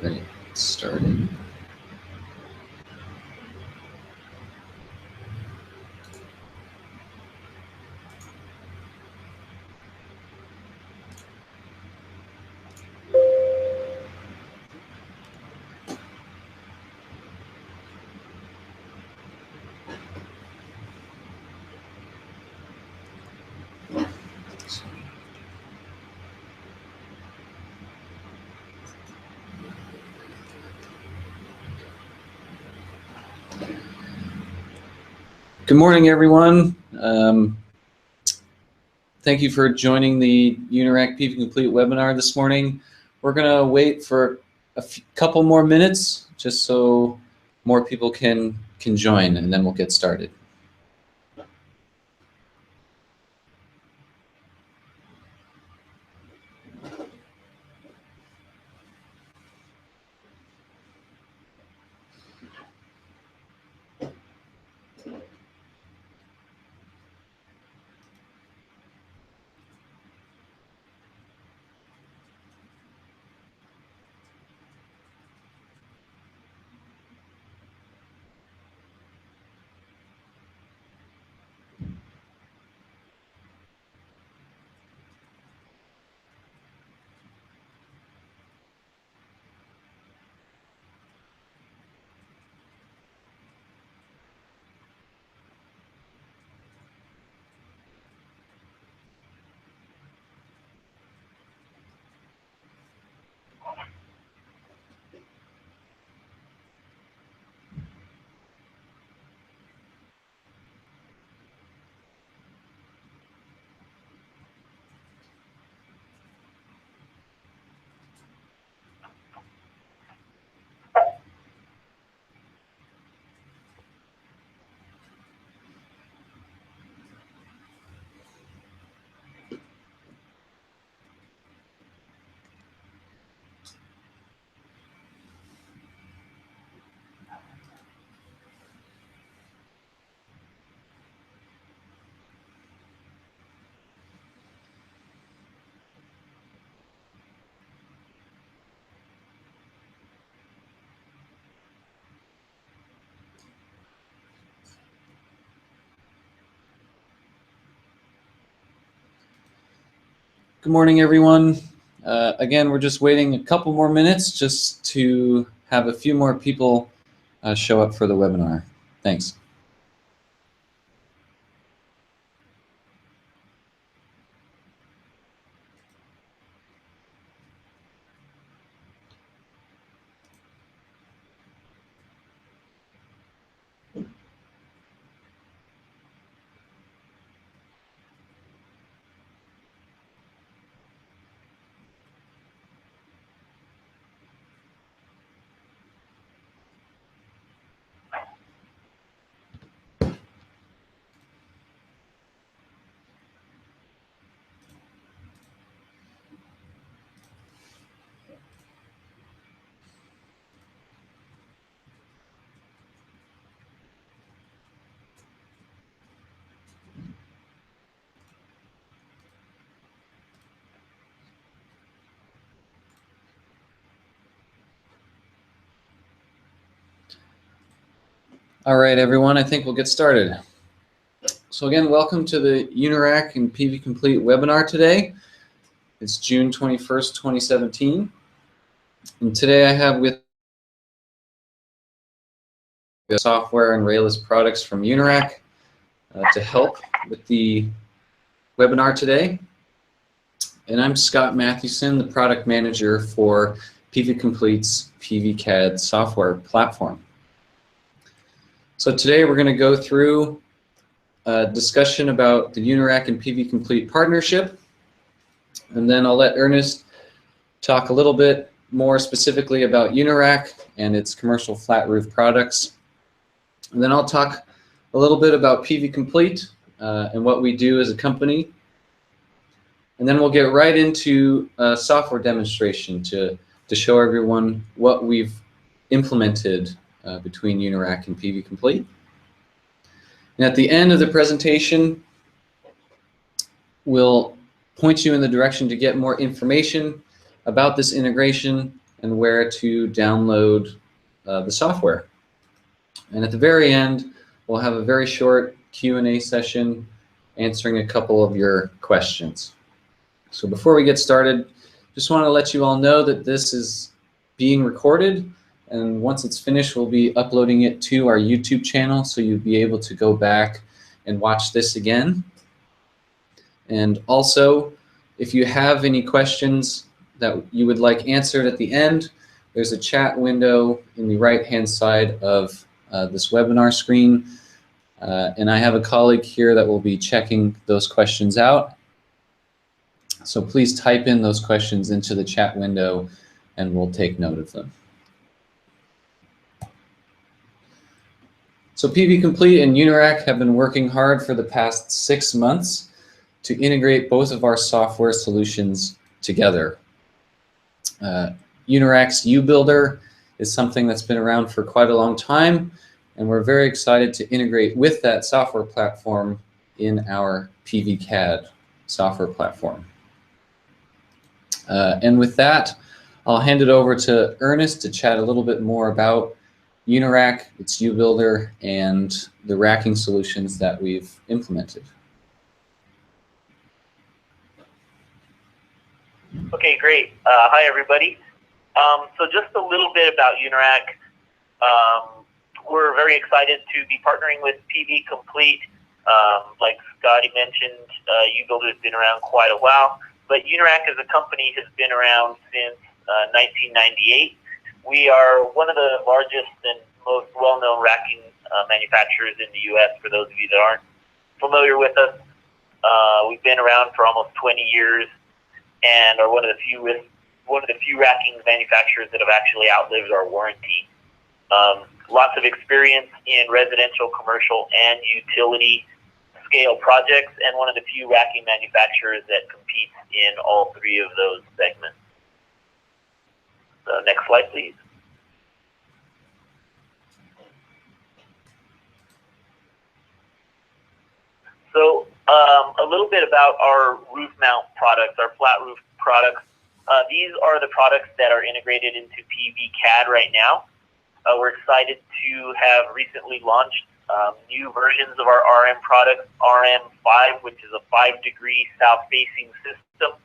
Right, started. Good morning, everyone. Thank you for joining the Unirac PVComplete webinar this morning. We're going to wait for a couple more minutes just so more people can join, and then we'll get started. Good morning, everyone. Again, we're just waiting a couple more minutes just to have a few more people show up for the webinar. Thanks. All right, everyone, I think we'll get started. So again, welcome to the Unirac and PVComplete webinar today. It's June 21st, 2017. And today I have with software and railless products from Unirac to help with the webinar today. And I'm Scott Mathewson, the product manager for PVComplete's PVCAD software platform. So today we're going to go through a discussion about the Unirac and PVComplete partnership, and then I'll let Ernest talk a little bit more specifically about Unirac and its commercial flat roof products. And then I'll talk a little bit about PVComplete and what we do as a company. And then we'll get right into a software demonstration to show everyone what we've implemented between Unirac and PVComplete. And at the end of the presentation, we'll point you in the direction to get more information about this integration and where to download the software. And at the very end, we'll have a very short Q&A session answering a couple of your questions. So before we get started, just want to let you all know that this is being recorded, and once it's finished, we'll be uploading it to our YouTube channel, so you'll be able to go back and watch this again. And also, if you have any questions that you would like answered at the end, there's a chat window in the right-hand side of this webinar screen. And I have a colleague here that will be checking those questions out. So please type in those questions into the chat window and we'll take note of them. So PVComplete and Unirac have been working hard for the past 6 months to integrate both of our software solutions together. Unirac's UBuilder is something that's been around for quite a long time, and we're very excited to integrate with that software platform in our PVCAD software platform. And with that, I'll hand it over to Ernest to chat a little bit more about Unirac, its UBuilder, and the racking solutions that we've implemented. Okay, great. Hi, everybody. So just a little bit about Unirac. We're very excited to be partnering with PVComplete. Like Scotty mentioned, UBuilder has been around quite a while, but Unirac as a company has been around since 1998. We are one of the largest and most well-known racking manufacturers in the U.S. For those of you that aren't familiar with us, we've been around for almost 20 years and are one of the few racking manufacturers that have actually outlived our warranty. Lots of experience in residential, commercial, and utility scale projects, and one of the few racking manufacturers that competes in all three of those segments. So next slide, please. So a little bit about our roof mount products, our flat roof products. These are the products that are integrated into PVCAD right now. We're excited to have recently launched new versions of our RM products, RM5, which is a 5-degree south-facing system,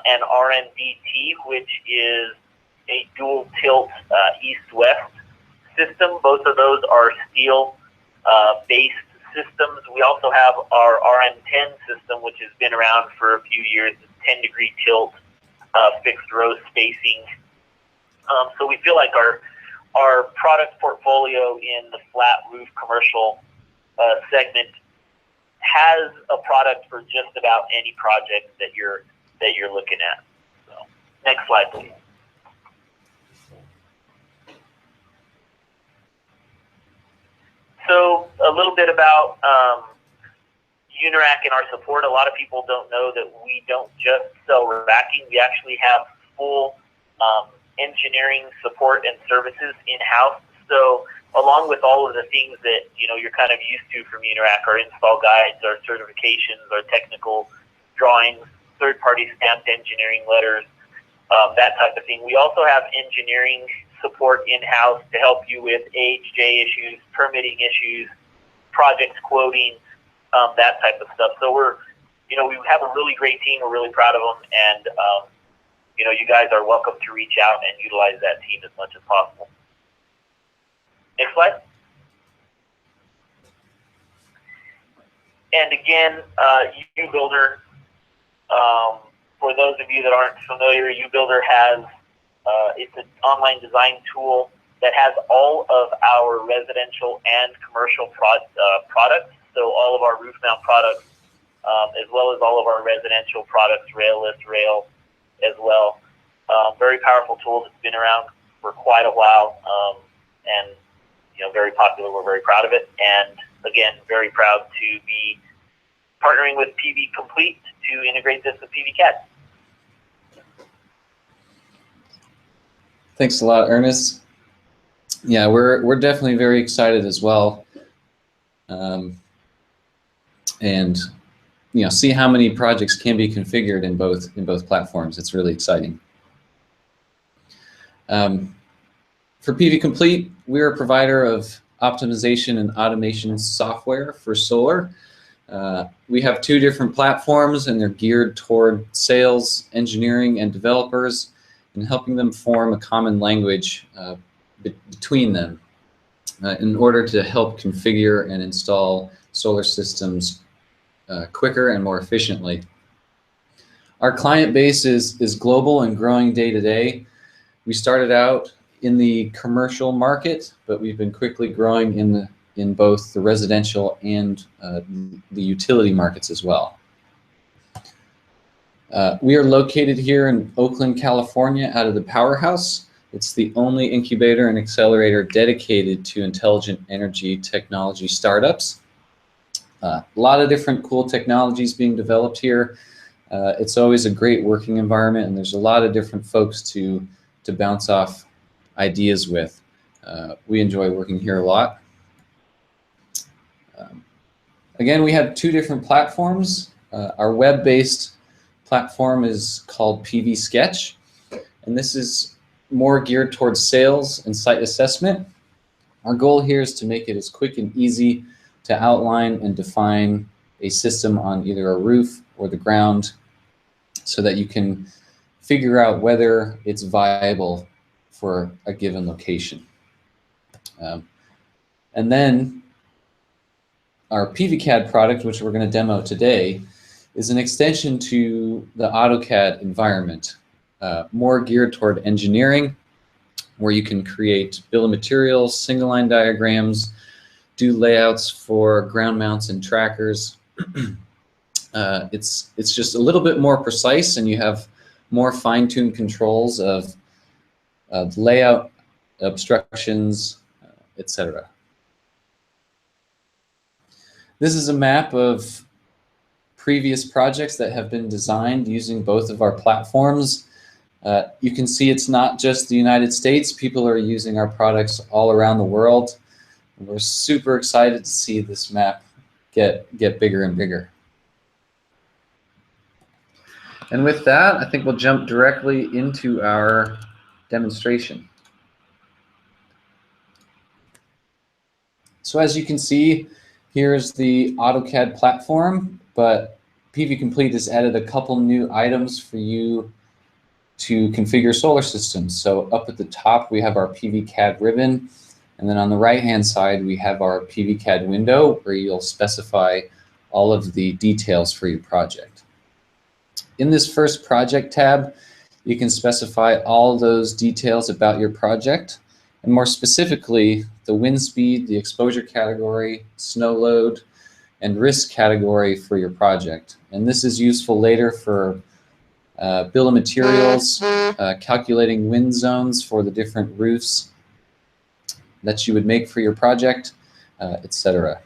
and RMDT, which is a dual tilt east-west system. Both of those are steel-based systems. We also have our RM10 system, which has been around for a few years. It's 10-degree tilt, fixed row spacing. So we feel like our product portfolio in the flat roof commercial segment has a product for just about any project that you're looking at. So, next slide, please. So a little bit about Unirac and our support. A lot of people don't know that we don't just sell racking. We actually have full engineering support and services in-house. So along with all of the things that you're kind of used to from Unirac, our install guides, our certifications, our technical drawings, third-party stamped engineering letters, that type of thing. We also have engineering support in-house to help you with AHJ issues, permitting issues, project quoting, that type of stuff. So we have a really great team. We're really proud of them, and you guys are welcome to reach out and utilize that team as much as possible. Next slide. And again, UBuilder, for those of you that aren't familiar, UBuilder has, it's an online design tool that has all of our residential and commercial products. So all of our roof mount products, as well as all of our residential products, railless, rail as well. Very powerful tool that's been around for quite a while, and very popular. We're very proud of it, and again, very proud to be partnering with PVComplete to integrate this with PVCAD. Thanks a lot, Ernest. Yeah, we're definitely very excited as well, and see how many projects can be configured in both platforms. It's really exciting. For PVComplete, we're a provider of optimization and automation software for solar. We have 2 different platforms, and they're geared toward sales, engineering, and developers, and helping them form a common language between them in order to help configure and install solar systems quicker and more efficiently. Our client base is global and growing day to day. We started out in the commercial market, but we've been quickly growing in both the residential and the utility markets as well. We are located here in Oakland, California, out of the Powerhouse. It's the only incubator and accelerator dedicated to intelligent energy technology startups. A lot of different cool technologies being developed here. It's always a great working environment, and there's a lot of different folks to bounce off ideas with. We enjoy working here a lot. Again, we have 2 different platforms. Our web-based platform is called PV Sketch, and this is more geared towards sales and site assessment. Our goal here is to make it as quick and easy to outline and define a system on either a roof or the ground so that you can figure out whether it's viable for a given location. And then our PVCAD product, which we're going to demo today, is an extension to the AutoCAD environment, more geared toward engineering, where you can create bill of materials, single line diagrams, do layouts for ground mounts and trackers. It's just a little bit more precise, and you have more fine-tuned controls of layout, obstructions, etc. This is a map of previous projects that have been designed using both of our platforms. You can see it's not just the United States. People are using our products all around the world. And we're super excited to see this map get bigger and bigger. And with that, I think we'll jump directly into our demonstration. So as you can see, here's the AutoCAD platform, but PVComplete has added a couple new items for you to configure solar systems. So up at the top, we have our PVCAD ribbon, and then on the right-hand side, we have our PVCAD window where you'll specify all of the details for your project. In this first project tab, you can specify all those details about your project, and more specifically, the wind speed, the exposure category, snow load, and risk category for your project. And this is useful later for bill of materials, calculating wind zones for the different roofs that you would make for your project, etc.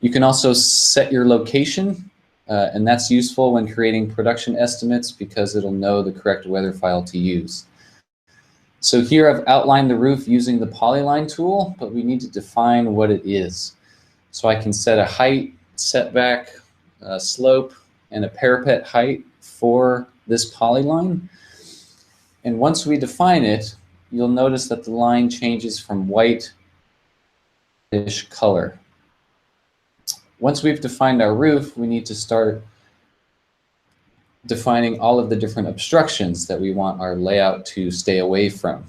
You can also set your location, and that's useful when creating production estimates because it'll know the correct weather file to use. So here I've outlined the roof using the polyline tool, but we need to define what it is. So I can set a height, setback, slope, and a parapet height for this polyline. And once we define it, you'll notice that the line changes from white-ish color. Once we've defined our roof, we need to start defining all of the different obstructions that we want our layout to stay away from.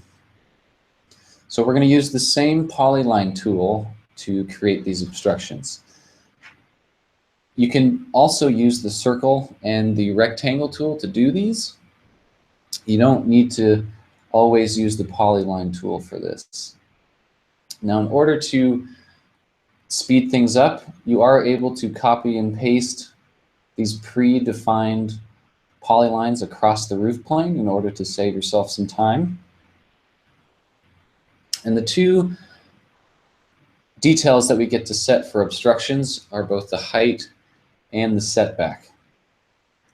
So we're going to use the same polyline tool to create these obstructions. You can also use the circle and the rectangle tool to do these. You don't need to always use the polyline tool for this. Now, in order to speed things up, you are able to copy and paste these predefined polylines across the roof plane in order to save yourself some time. And the 2 details that we get to set for obstructions are both the height and the setback.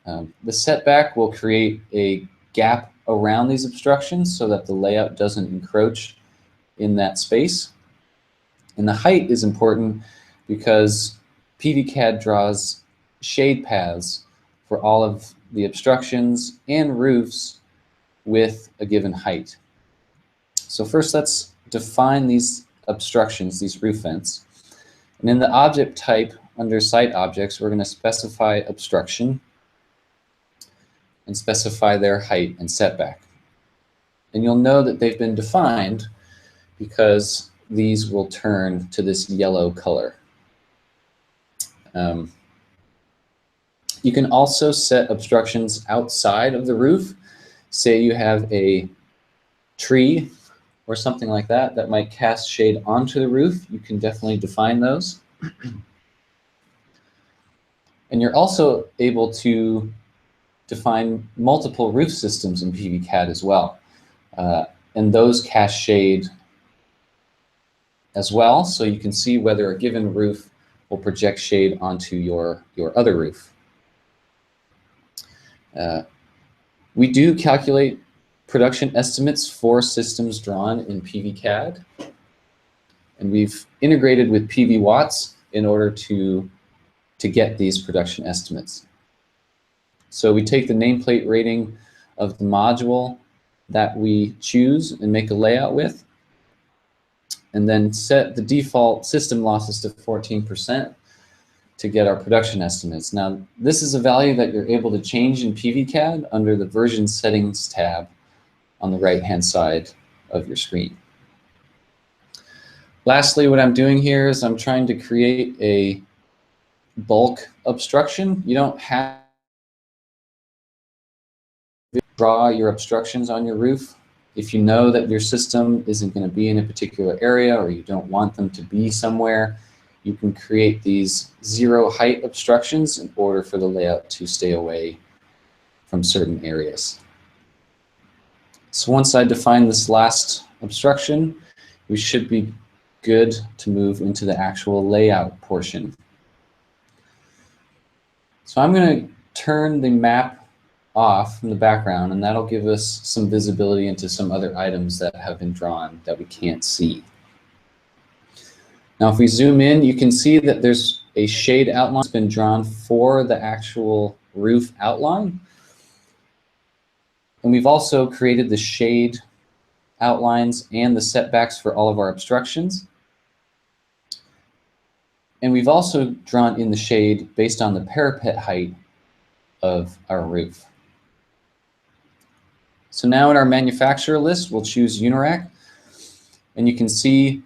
The setback will create a gap around these obstructions so that the layout doesn't encroach in that space. And the height is important because PVCAD draws shade paths for all of the obstructions and roofs with a given height. So first let's define these obstructions, these roof vents. And in the object type under site objects, we're going to specify obstruction and specify their height and setback. And you'll know that they've been defined because these will turn to this yellow color. You can also set obstructions outside of the roof. Say you have a tree or something like that that might cast shade onto the roof. You can definitely define those. And you're also able to define multiple roof systems in PVCAD as well. And those cast shade as well, so you can see whether a given roof will project shade onto your other roof. We do calculate production estimates for systems drawn in PVCAD, and we've integrated with PV watts in order to get these production estimates. So we take the nameplate rating of the module that we choose and make a layout with, and then set the default system losses to 14% to get our production estimates. Now, this is a value that you're able to change in PVCAD under the version settings tab on the right-hand side of your screen. Lastly, what I'm doing here is I'm trying to create a bulk obstruction. You don't have to draw your obstructions on your roof. If you know that your system isn't going to be in a particular area or you don't want them to be somewhere, you can create these zero height obstructions in order for the layout to stay away from certain areas. So once I define this last obstruction, we should be good to move into the actual layout portion. So I'm going to turn the map off from the background, and that'll give us some visibility into some other items that have been drawn that we can't see. Now if we zoom in, you can see that there's a shade outline that's been drawn for the actual roof outline. And we've also created the shade outlines and the setbacks for all of our obstructions. And we've also drawn in the shade based on the parapet height of our roof. So now in our manufacturer list, we'll choose Unirac, and you can see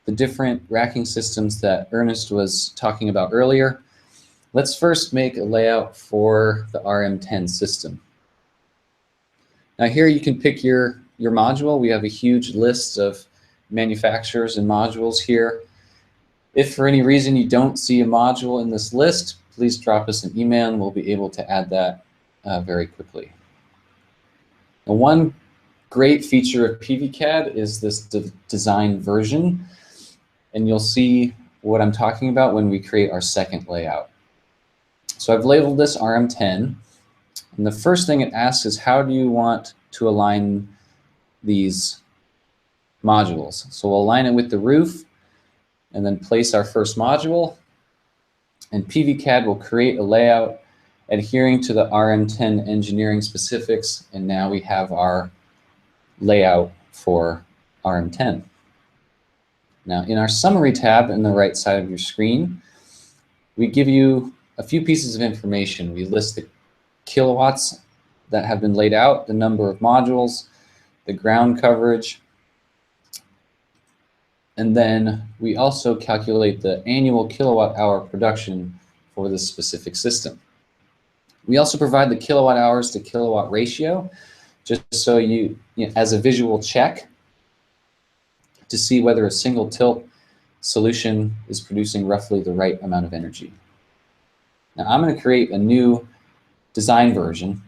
the different racking systems that Ernest was talking about earlier. Let's first make a layout for the RM10 system. Now here you can pick your module. We have a huge list of manufacturers and modules here. If for any reason you don't see a module in this list, please drop us an email and we'll be able to add that very quickly. Now, one great feature of PVCAD is this design version, and you'll see what I'm talking about when we create our second layout. So I've labeled this RM10, and the first thing it asks is how do you want to align these modules? So we'll align it with the roof and then place our first module, and PVCAD will create a layout adhering to the RM10 engineering specifics, and now we have our layout for RM10. Now in our summary tab in the right side of your screen, we give you a few pieces of information. We list the kilowatts that have been laid out, the number of modules, the ground coverage, and then we also calculate the annual kilowatt hour production for this specific system. We also provide the kilowatt hours to kilowatt ratio, just so you know, as a visual check to see whether a single tilt solution is producing roughly the right amount of energy. Now I'm going to create a new design version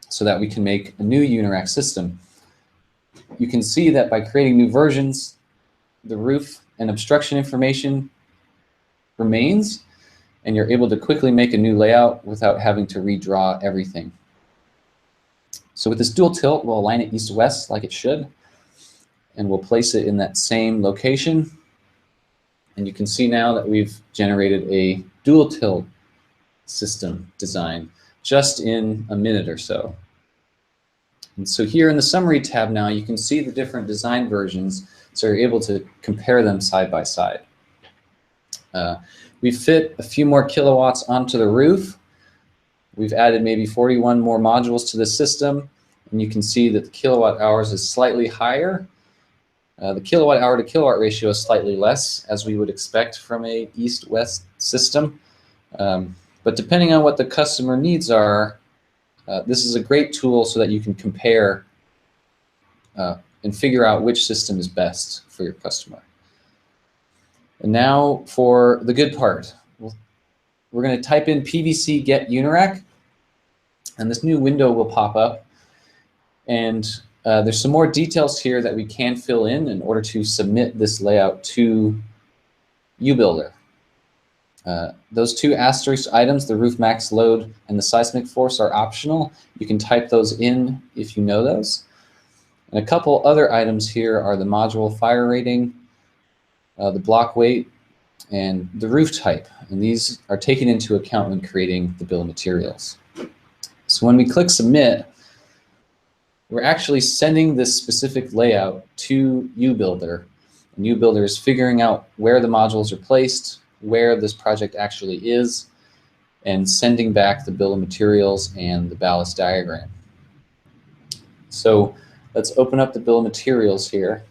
so that we can make a new Unirac system. You can see that by creating new versions, the roof and obstruction information remains, and you're able to quickly make a new layout without having to redraw everything. So with this dual tilt, we'll align it east-west like it should, and we'll place it in that same location. And you can see now that we've generated a dual tilt system design just in a minute or so. And so here in the Summary tab now, you can see the different design versions, so you're able to compare them side by side. We fit a few more kilowatts onto the roof. We've added maybe 41 more modules to the system, and you can see that the kilowatt hours is slightly higher. The kilowatt hour to kilowatt ratio is slightly less, as we would expect from a east-west system. But depending on what the customer needs are, this is a great tool so that you can compare and figure out which system is best for your customer. And now for the good part. We're going to type in PVCAD Unirac, and this new window will pop up. And there's some more details here that we can fill in order to submit this layout to UBuilder. Those two asterisk items, the roof max load and the seismic force, are optional. You can type those in if you know those. And a couple other items here are the module fire rating, the block weight, and the roof type. And these are taken into account when creating the bill of materials. So when we click submit, we're actually sending this specific layout to UBuilder. And UBuilder is figuring out where the modules are placed, where this project actually is, and sending back the bill of materials and the ballast diagram. So let's open up the bill of materials here.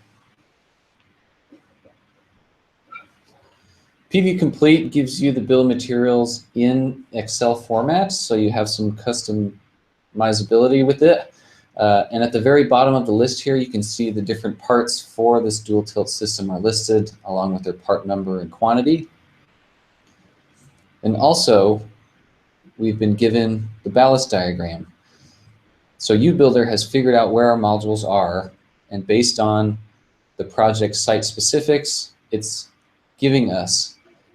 PVComplete gives you the bill of materials in Excel format, so you have some customizability with it. And at the very bottom of the list here, you can see the different parts for this dual tilt system are listed, along with their part number and quantity. And also, we've been given the ballast diagram. So UBuilder has figured out where our modules are, and based on the project site specifics, it's giving us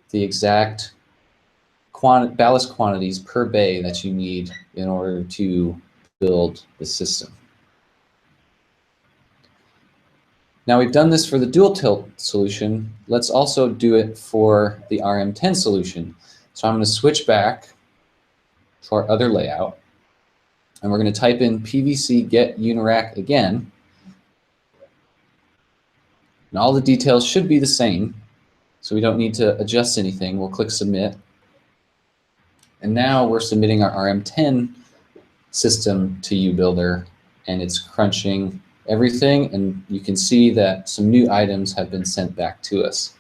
the exact ballast quantities per bay that you need in order to build the system. Now we've done this for the dual tilt solution. Let's also do it for the RM10 solution. So I'm going to switch back to our other layout, and we're going to type in PVCAD Unirac again. And all the details should be the same, so we don't need to adjust anything. We'll click submit. And now we're submitting our RM10 system to UBuilder, and it's crunching everything, and you can see that some new items have been sent back to us.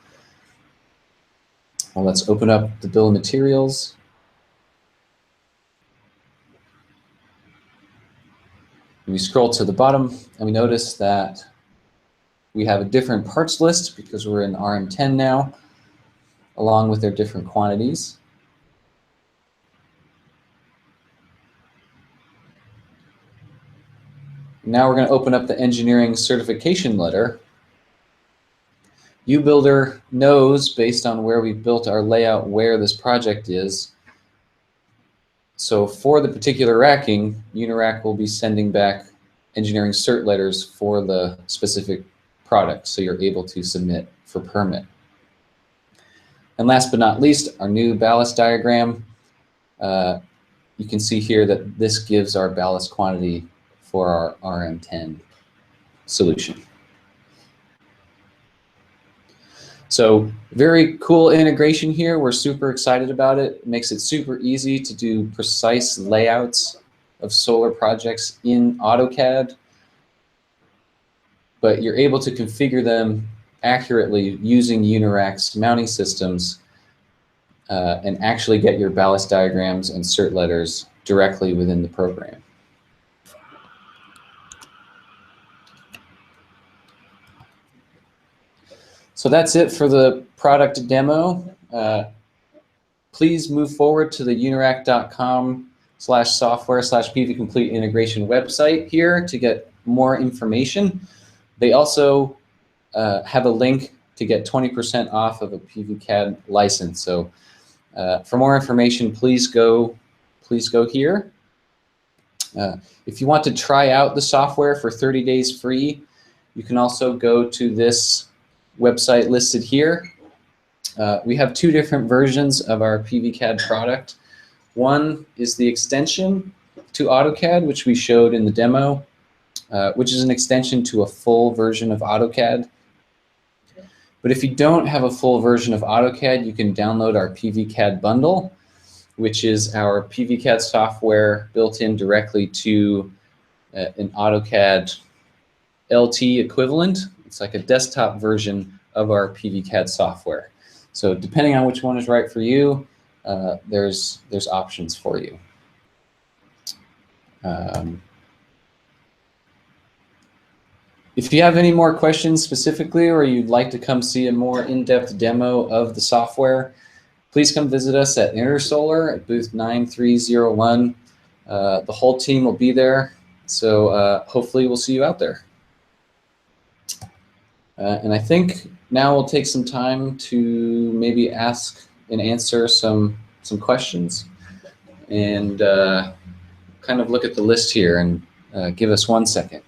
Well, let's open up the bill of materials. And we scroll to the bottom, and we notice that we have a different parts list because we're in RM10 now, along with their different quantities. Now we're going to open up the engineering certification letter. UBuilder knows, based on where we've built our layout, where this project is. So for the particular racking, Unirac will be sending back engineering cert letters for the specific product, so you're able to submit for permit. And last but not least, our new ballast diagram. You can see here that this gives our ballast quantity for our RM10 solution. So very cool integration here. We're super excited about it. It makes it super easy to do precise layouts of solar projects in AutoCAD, but you're able to configure them accurately using Unirac's mounting systems and actually get your ballast diagrams and cert letters directly within the program. So that's it for the product demo. Please move forward to the unirac.com/software/PVComplete integration website here to get more information. They also have a link to get 20% off of a PVCAD license. So for more information, please go here. If you want to try out the software for 30 days free, you can also go to this website listed here. We have two different versions of our PVCAD product. One is the extension to AutoCAD, which we showed in the demo, which is an extension to a full version of AutoCAD. But if you don't have a full version of AutoCAD, you can download our PVCAD bundle, which is our PVCAD software built in directly to an AutoCAD LT equivalent. It's like a desktop version of our PVCAD software. So depending on which one is right for you, there's options for you. If you have any more questions specifically, or you'd like to come see a more in-depth demo of the software, please come visit us at Intersolar at booth 9301. The whole team will be there, so hopefully we'll see you out there. And I think now we'll take some time to maybe ask and answer some questions, and kind of look at the list here, and give us 1 second.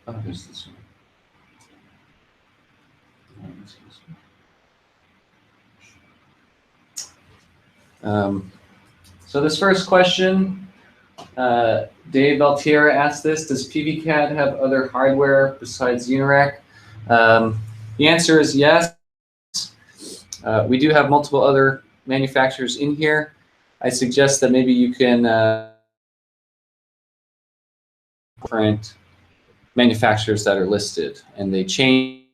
Oh, there's this one. So this first question, Dave Altiera asked this: does PVCAD have other hardware besides Unirac? The answer is yes. We do have multiple other manufacturers in here. I suggest that maybe you can different manufacturers that are listed, and they change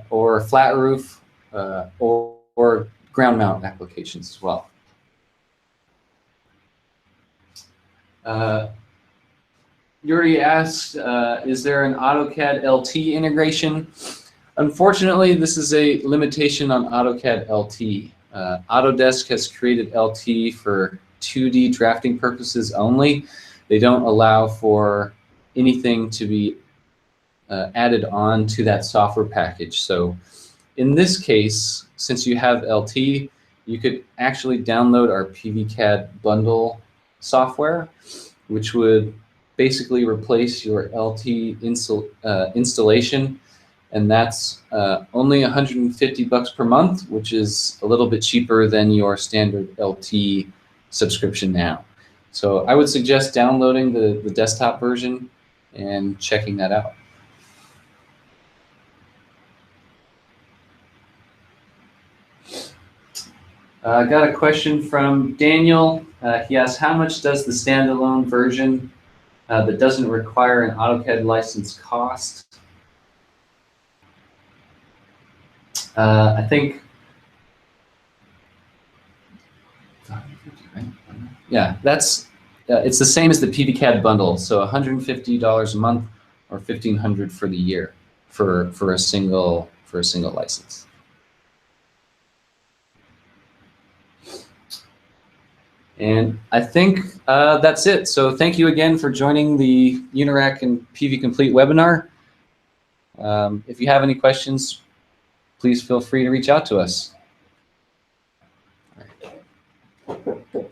or flat roof or ground mount applications as well. Yuri asked, is there an AutoCAD LT integration? Unfortunately, this is a limitation on AutoCAD LT. Autodesk has created LT for 2D drafting purposes only. They don't allow for anything to be added on to that software package. So in this case, since you have LT, you could actually download our PVCAD bundle software, which would basically replace your LT installation, and that's only $150 per month, which is a little bit cheaper than your standard LT subscription now. So I would suggest downloading the desktop version and checking that out. I got a question from Daniel. He asked, how much does the standalone version that doesn't require an AutoCAD license cost? I think, yeah, that's it's the same as the PVCAD bundle. So $150 a month or $1,500 for the year for a single license. And I think that's it. So thank you again for joining the Unirac and PVComplete webinar. If you have any questions, please feel free to reach out to us. All right.